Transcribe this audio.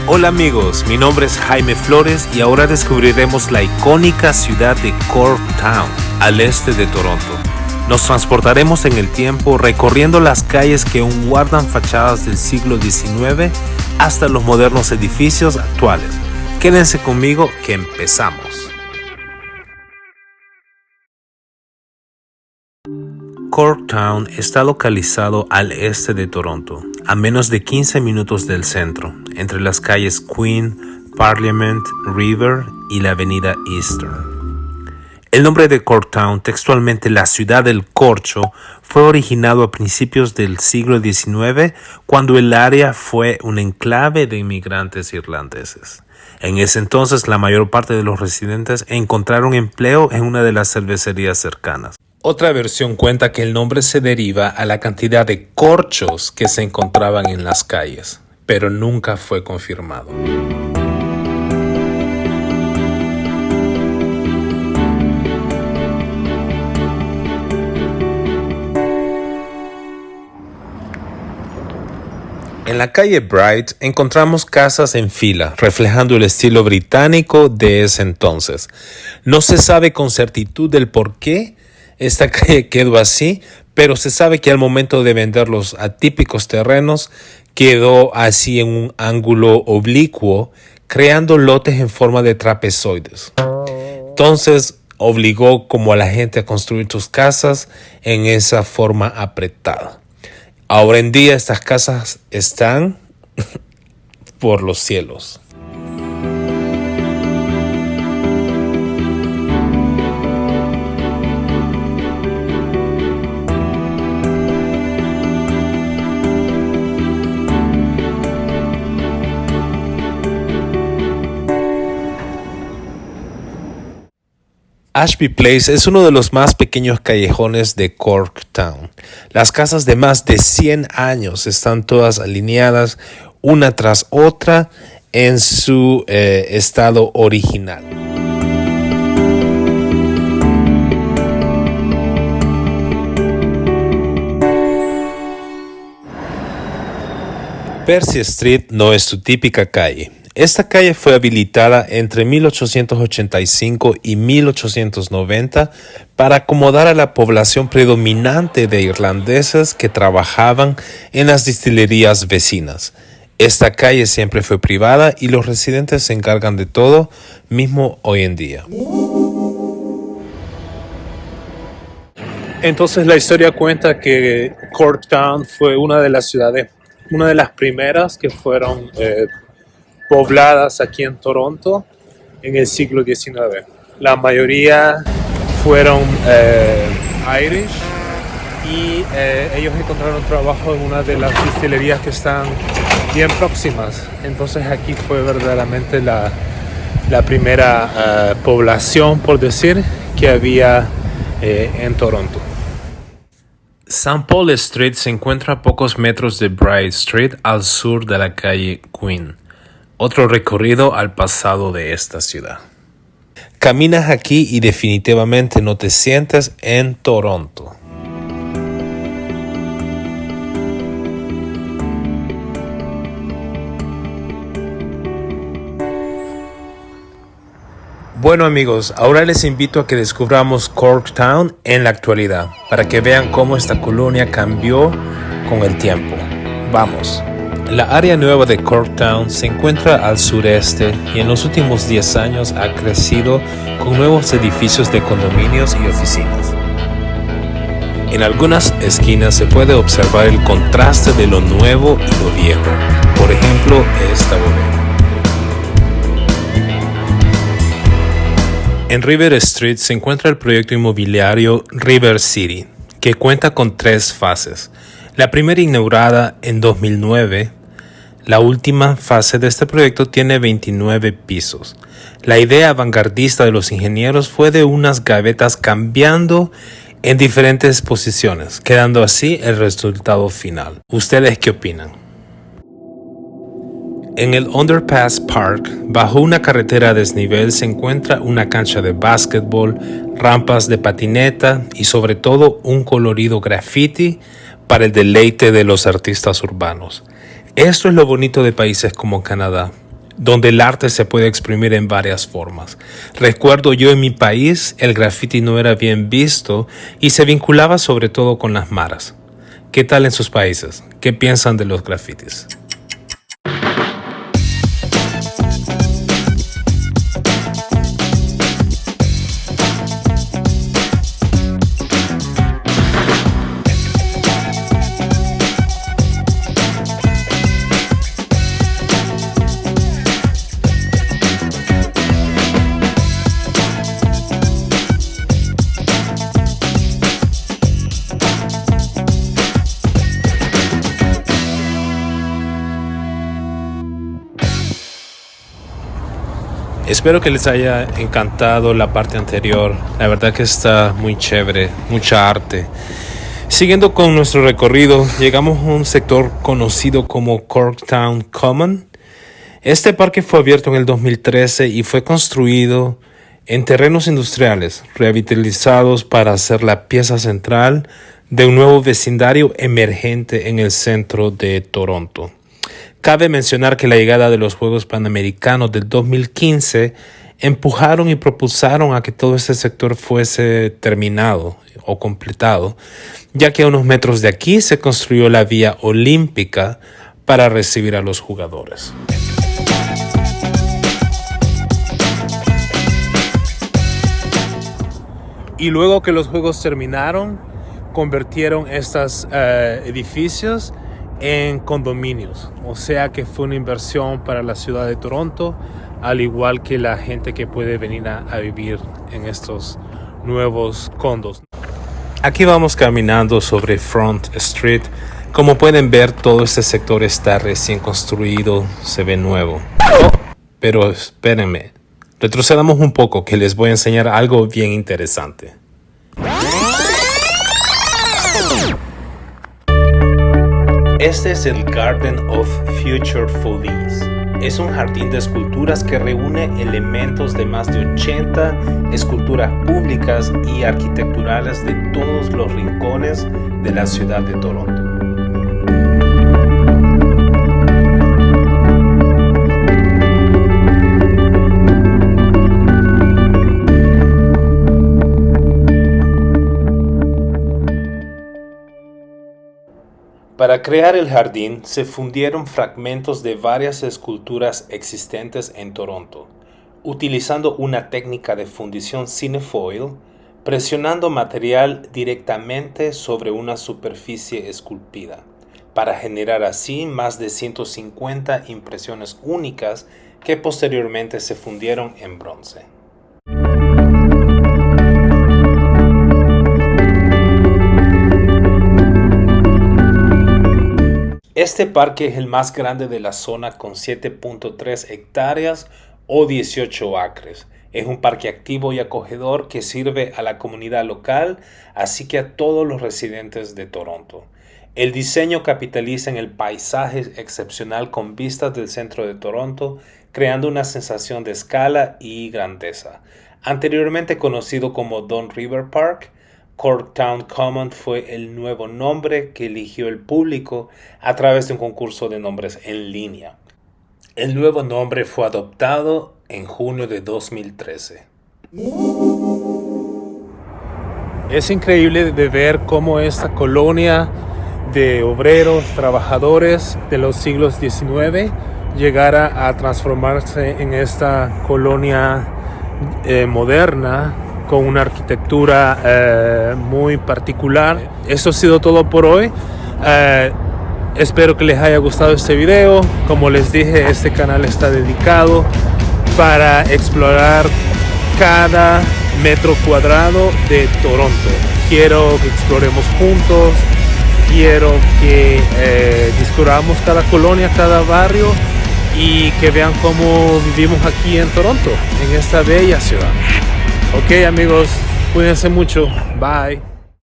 Hola amigos, mi nombre es Jaime Flores y ahora descubriremos la icónica ciudad de Corktown, al este de Toronto. Nos transportaremos en el tiempo recorriendo las calles que aún guardan fachadas del siglo XIX hasta los modernos edificios actuales. Quédense conmigo que empezamos. Corktown está localizado al este de Toronto, a menos de 15 minutos del centro, entre las calles Queen, Parliament, River y la avenida Eastern. El nombre de Corktown, textualmente la ciudad del corcho, fue originado a principios del siglo XIX cuando el área fue un enclave de inmigrantes irlandeses. En ese entonces, la mayor parte de los residentes encontraron empleo en una de las cervecerías cercanas. Otra versión cuenta que el nombre se deriva a la cantidad de corchos que se encontraban en las calles, pero nunca fue confirmado. En la calle Bright encontramos casas en fila, reflejando el estilo británico de ese entonces. No se sabe con certitud el por qué esta calle quedó así, pero se sabe que al momento de vender los atípicos terrenos quedó así en un ángulo oblicuo, creando lotes en forma de trapezoides. Entonces obligó como a la gente a construir sus casas en esa forma apretada. Ahora en día estas casas están por los cielos. Ashby Place es uno de los más pequeños callejones de Corktown. Las casas de más de 100 años están todas alineadas una tras otra en su estado original. Percy Street no es su típica calle. Esta calle fue habilitada entre 1885 y 1890 para acomodar a la población predominante de irlandeses que trabajaban en las destilerías vecinas. Esta calle siempre fue privada y los residentes se encargan de todo, mismo hoy en día. Entonces la historia cuenta que Corktown fue una de las primeras que fueron pobladas aquí en Toronto en el siglo XIX. La mayoría fueron Irish y ellos encontraron trabajo en una de las destilerías que están bien próximas. Entonces aquí fue verdaderamente la primera población, por decir, que había en Toronto. St. Paul Street se encuentra a pocos metros de Bright Street al sur de la calle Queen. Otro recorrido al pasado de esta ciudad. Caminas aquí y definitivamente no te sientes en Toronto. Bueno amigos, ahora les invito a que descubramos Corktown en la actualidad, para que vean cómo esta colonia cambió con el tiempo. Vamos. La área nueva de Corktown se encuentra al sureste y en los últimos 10 años ha crecido con nuevos edificios de condominios y oficinas. En algunas esquinas se puede observar el contraste de lo nuevo y lo viejo. Por ejemplo, esta bodega. En River Street se encuentra el proyecto inmobiliario River City, que cuenta con 3 fases. La primera inaugurada en 2009, la última fase de este proyecto tiene 29 pisos. La idea vanguardista de los ingenieros fue de unas gavetas cambiando en diferentes posiciones, quedando así el resultado final. ¿Ustedes qué opinan? En el Underpass Park, bajo una carretera a desnivel, se encuentra una cancha de básquetbol, rampas de patineta y sobre todo un colorido graffiti para el deleite de los artistas urbanos. Esto es lo bonito de países como Canadá. donde el arte se puede exprimir en varias formas. Recuerdo yo en mi país, el graffiti no era bien visto y se vinculaba sobre todo con las maras. ¿Qué tal en sus países? ¿Qué piensan de los grafitis? Espero que les haya encantado la parte anterior. La verdad que está muy chévere, mucha arte. Siguiendo con nuestro recorrido, llegamos a un sector conocido como Corktown Common. Este parque fue abierto en el 2013 y fue construido en terrenos industriales, revitalizados para ser la pieza central de un nuevo vecindario emergente en el centro de Toronto. Cabe mencionar que la llegada de los Juegos Panamericanos del 2015 empujaron y propulsaron a que todo este sector fuese terminado o completado, ya que a unos metros de aquí se construyó la vía olímpica para recibir a los jugadores. Y luego que los Juegos terminaron, convirtieron estos edificios en condominios, o sea que fue una inversión para la ciudad de Toronto, al igual que la gente que puede venir a vivir en estos nuevos condos. Aquí vamos caminando sobre Front Street. Como pueden ver, todo este sector está recién construido, se ve nuevo. Pero espérenme, retrocedamos un poco que les voy a enseñar algo bien interesante. Este es el Garden of Future Folies. Es un jardín de esculturas que reúne elementos de más de 80 esculturas públicas y arquitecturales de todos los rincones de la ciudad de Toronto. Para crear el jardín se fundieron fragmentos de varias esculturas existentes en Toronto, utilizando una técnica de fundición cinefoil, presionando material directamente sobre una superficie esculpida, para generar así más de 150 impresiones únicas que posteriormente se fundieron en bronce. Este parque es el más grande de la zona con 7.3 hectáreas o 18 acres. Es un parque activo y acogedor que sirve a la comunidad local, así que a todos los residentes de Toronto. El diseño capitaliza en el paisaje excepcional con vistas del centro de Toronto, creando una sensación de escala y grandeza. Anteriormente conocido como Don River Park, Corktown Common fue el nuevo nombre que eligió el público a través de un concurso de nombres en línea. El nuevo nombre fue adoptado en junio de 2013. Es increíble de ver cómo esta colonia de obreros, trabajadores de los siglos XIX llegara a transformarse en esta colonia moderna, con una arquitectura muy particular. Esto ha sido todo por hoy. Espero que les haya gustado este video. Como les dije, este canal está dedicado para explorar cada metro cuadrado de Toronto. Quiero que exploremos juntos. Quiero que descubramos cada colonia, cada barrio y que vean cómo vivimos aquí en Toronto, en esta bella ciudad. Ok amigos, cuídense mucho. Bye.